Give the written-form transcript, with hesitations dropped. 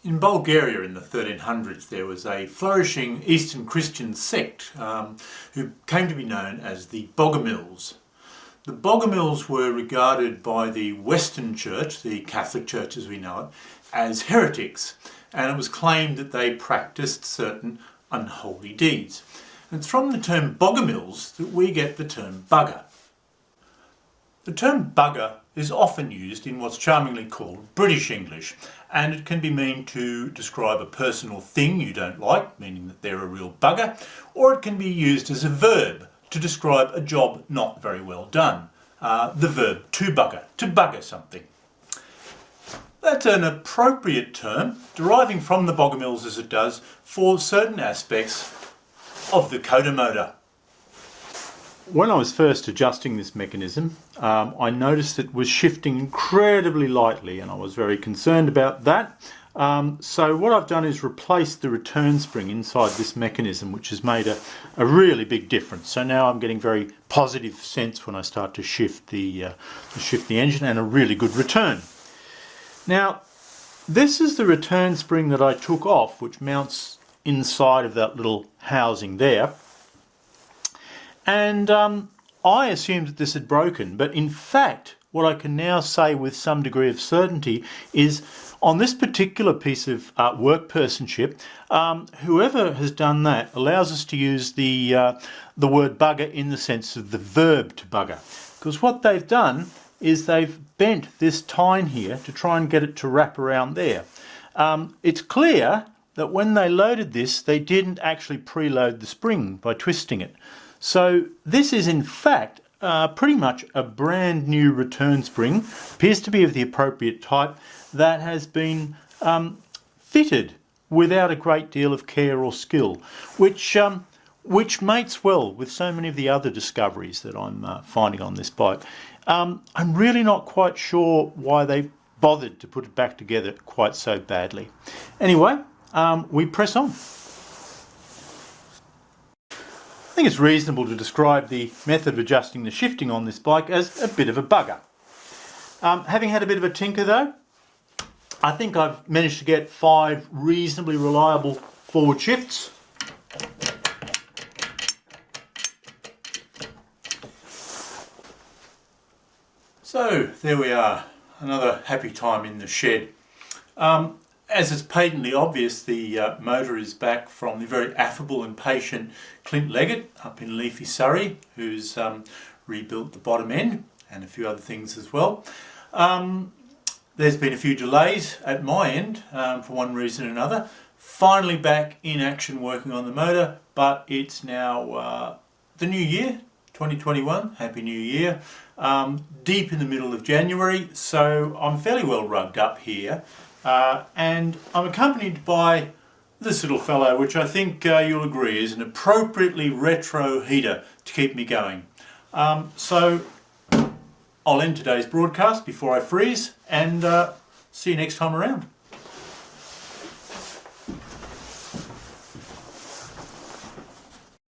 In Bulgaria in the 1300s there was a flourishing Eastern Christian sect who came to be known as the Bogomils. The Bogomils were regarded by the Western Church, the Catholic Church as we know it, as heretics, and it was claimed that they practiced certain unholy deeds. And it's from the term Bogomils that we get the term bugger. The term bugger is often used in what's charmingly called British English, and it can be mean to describe a person or thing you don't like, meaning that they're a real bugger, or it can be used as a verb to describe a job not very well done. The verb to bugger something. That's an appropriate term, deriving from the Bogomils as it does, for certain aspects of the Cota motor. When I was first adjusting this mechanism, I noticed it was shifting incredibly lightly, and I was very concerned about that. So what I've done is replace the return spring inside this mechanism, which has made a really big difference. So now I'm getting very positive sense when I start to shift the engine, and a really good return. Now, this is the return spring that I took off, which mounts inside of that little housing there. And I assumed that this had broken, but in fact what I can now say with some degree of certainty is on this particular piece of workpersonship, whoever has done that allows us to use the word bugger in the sense of the verb to bugger, because what they've done is they've bent this tine here to try and get it to wrap around there. It's clear that when they loaded this they didn't actually preload the spring by twisting it. So this is in fact pretty much a brand new return spring, appears to be of the appropriate type, that has been fitted without a great deal of care or skill, which mates well with so many of the other discoveries that I'm finding on this bike. I'm really not quite sure why they bothered to put it back together quite so badly. Anyway, we press on. I think it's reasonable to describe the method of adjusting the shifting on this bike as a bit of a bugger. Having had a bit of a tinker though, I think I've managed to get 5 reasonably reliable forward shifts. So there we are, another happy time in the shed. As is patently obvious, the motor is back from the very affable and patient Clint Leggett up in leafy Surrey, who's rebuilt the bottom end and a few other things as well. There's been a few delays at my end for one reason or another. Finally back in action working on the motor, but it's now the new year, 2021, Happy New Year, deep in the middle of January, so I'm fairly well rugged up here. And I'm accompanied by this little fellow, which I think you'll agree is an appropriately retro heater to keep me going. So I'll end today's broadcast before I freeze, and see you next time around.